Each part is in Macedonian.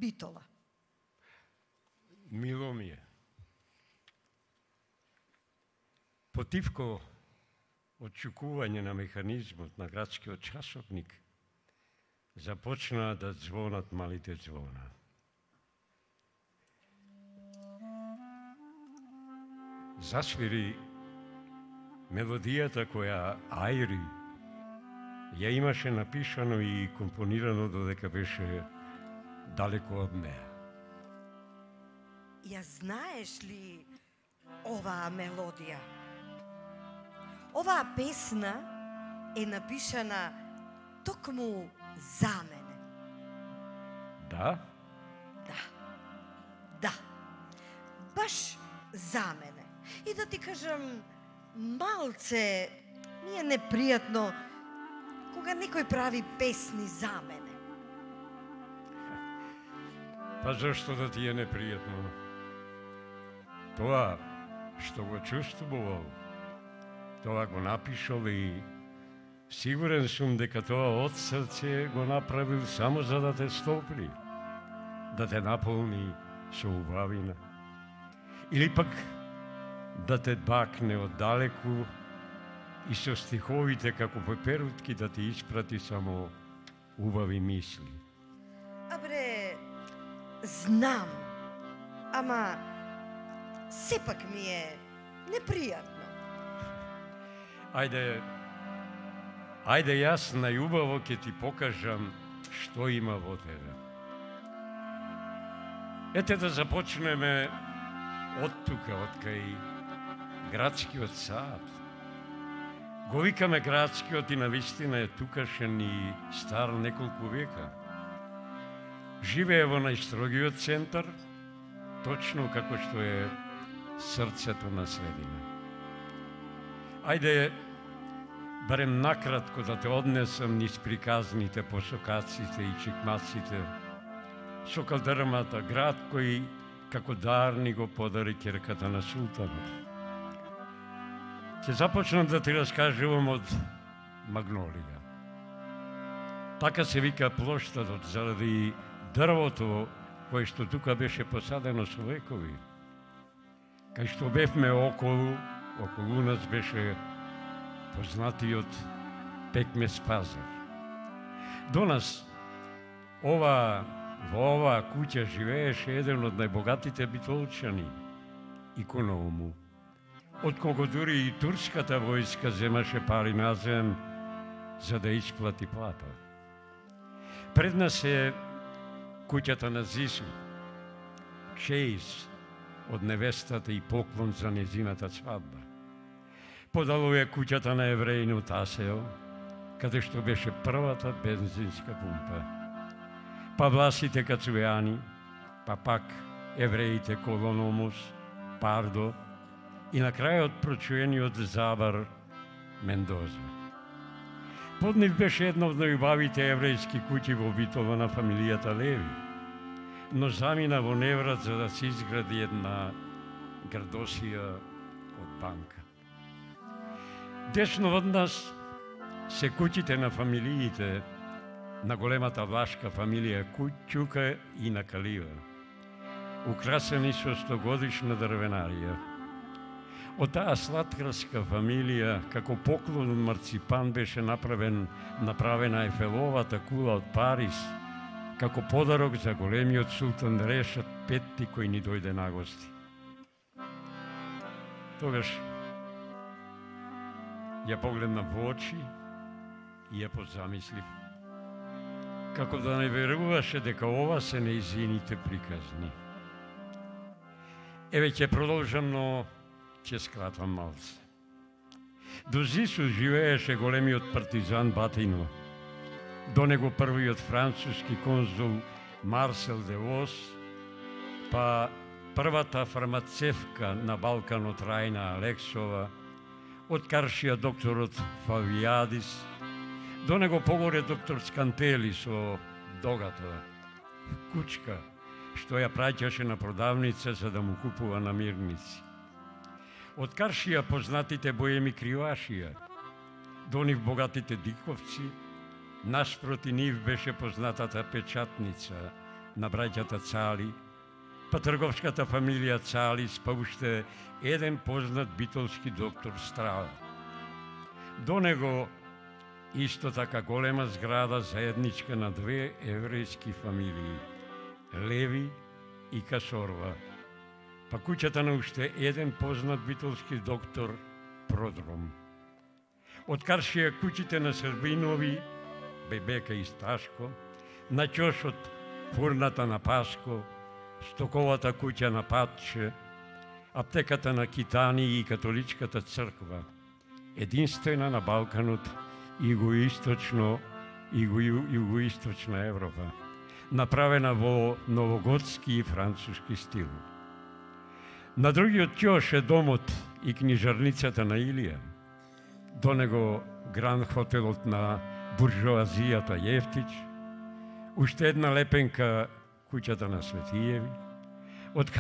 Битола. Мило ми е. Потивко отчукување на механизмот на градскиот часовник започнаа да звонат малите звона. Засвири мелодијата која Ајри ја имаше напишано и компонирано додека беше далеко од неа. Ја знаеш ли оваа мелодија? Оваа песна е напишана токму за мене. Да? Да. Баш за мене. И да ти кажам, малце ми е непријатно кога некој прави песни за мене. Па зашто да ти е непријатно? Тоа што го чувствувал, тоа го напишал и сигурен сум дека тоа од срце го направил само за да те стопли, да те наполни со убавина. Или пак да те бакне оддалеку и со стиховите како пеперутки да ти испрати само убави мисли. Абре, знам, ама сепак ми е непријатно. Ајде јас најубаво ќе ти покажам што има во тебе. Ете да започнеме од тука, од кај градскиот сад. Го викаме градскиот и навистина е тукашен и стар неколку века. Живее во најстрогиот центар, точно како што е срцето на средина. Ајде, барем накратко да те однесам низ приказните посокаците и чикмаците, со калдрмата, град кој како дар ни го подари ќерката на султанот. Ќе започнам да ти раскажувам од Магнолија. Така се вика плоштадот заради дрвото кое што тука беше посадено со векови. Кај што бевме околу нас беше познатиот пекмез пазар. До нас во оваа куќа живееше еден од најбогатите битолчани, Иконому, од кого дури и турската војска земаше пари назем за да исплати плата. Пред нас е куќата на Зису, чејс од невестата и поклон за незината свадба. Подало е куќата на евреинот Асео, каде што беше првата бензинска пумпа. Па власите Кацујани, па пак евреите Колономос, Пардо и на крајот прочуениот Забар Мендоза. Под нив беше една од најубавите еврејски куќи во Битола на фамилијата Леви, но замина во неврат за да се изгради една градосија од банка. Десно од нас се куќите на фамилиите на големата влашка фамилија Куќука и на Калива, украсени со 100-годишна дрвенарија. Од таа сладкарска фамилија, како поклон од марципан беше направена Ефеловата кула од Париз, како подарок за големиот султан Решат Петти кој ни дојде на гости. Тогаш ја погледнав во очи и ја позамислив, како да не веруваше дека ова се нејзините приказни. Еве ќе продолжам, но ќе скратам малце. До Зису живееше големиот партизан Батино, до него првиот француски конзул Марсел де Вос, па првата фармацевка на Балканот Рајна Алексова, од Каршија докторот Фавијадис, до него погоре доктор Скантели со догата кучка, што ја праќаше на продавница за да му купува намирници. Од Каршија познатите боеми Кривашија, до нив богатите диковци, наспроти нив беше познатата печатница на браќата Цали, па трговската фамилија Цалис, па уште еден познат битолски доктор Страва. До него исто така голема зграда заедничка на две еврејски фамилии, Леви и Касорва, па куќата на уште еден познат битолски доктор Продром. Од Каршија куќите на Србинови, Бебека и Сташко, на ќошот фурната на Паско, стоковата куќа на Патче, аптеката на Китани и католичката црква, единствена на Балканот и југоисточна Европа, направена во новогодски и француски стил. На другиот ќош е домот и книжарницата на Илија, до него гранд хотелот на буржоазијата Јефтич, уште една лепенка куќата на Светијеви, од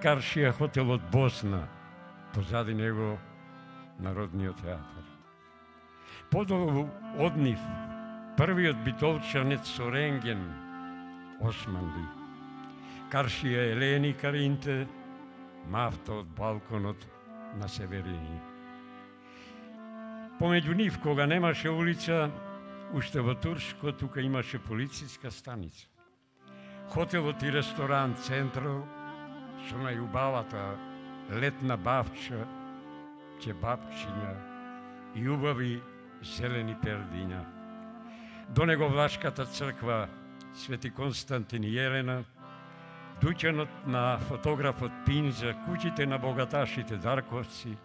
Каршија хотелот Босна, позади него Народниот театар. Подолу од нив првиот битолчанец со рентген Османли, Каршија Елени Каринте, мафта од балконот на Северини. Помеѓу нив, кога немаше улица, уште во Турско, тука имаше полициска станица. Хотелот и ресторант Централ, со најубавата летна бавча, кебапчиња и убави зелени пердиња. До него влашката црква Свети Константин и Елена, дуќанот на фотографот Пинза, куќите на богаташите Дарковци,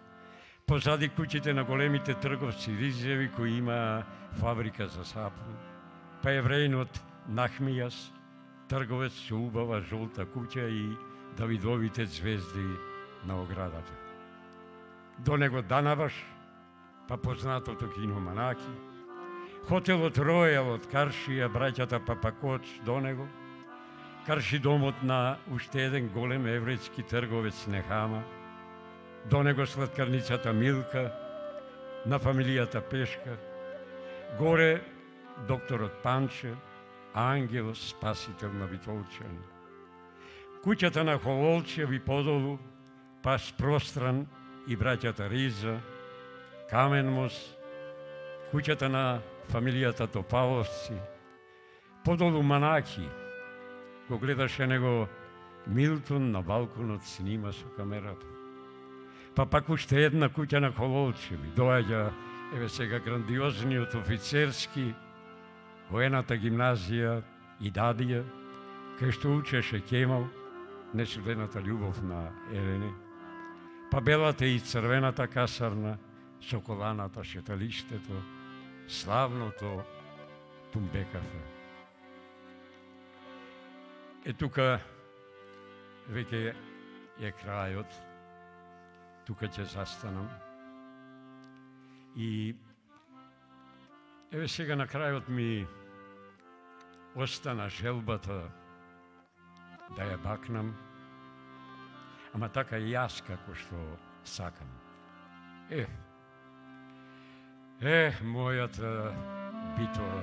позади куќите на големите трговци Ризеви, кои има фабрика за сапун, па еврејнот Нахмијас, трговец со убава жолта куќа и Давидовите звезди на оградата. До него Данабаш, па познатото кино Манаки, хотелот Ројал од Каршија, браќата Папакоч до него, Карши домот на уште еден голем еврејски трговец Нехама, до него сладкарницата Милка, на фамилијата Пешка, горе докторот Панче, ангел спасител на битолчани. Куќата на Хололчев и подолу, паш Простран и браќата Риза, Камен мост, куќата на фамилијата Топаловци, подолу Манаки, го гледаше него Милтон на балконот снима со камерата. Па пак уште една куќа на Хололчеви, доаѓа еве сега грандиозниот офицерски, воената гимназија и Дадија, кај што учеше Кемал, несудената љубов на Елене, па белата и црвената касарна, соколаната шеталиштето, славното Тумбекафе. Тука веќе е крајот, тука ќе застанам. И еве сега на крајот ми остана желбата да ја бакнам, ама така и јас како што сакам. Мојата Битола,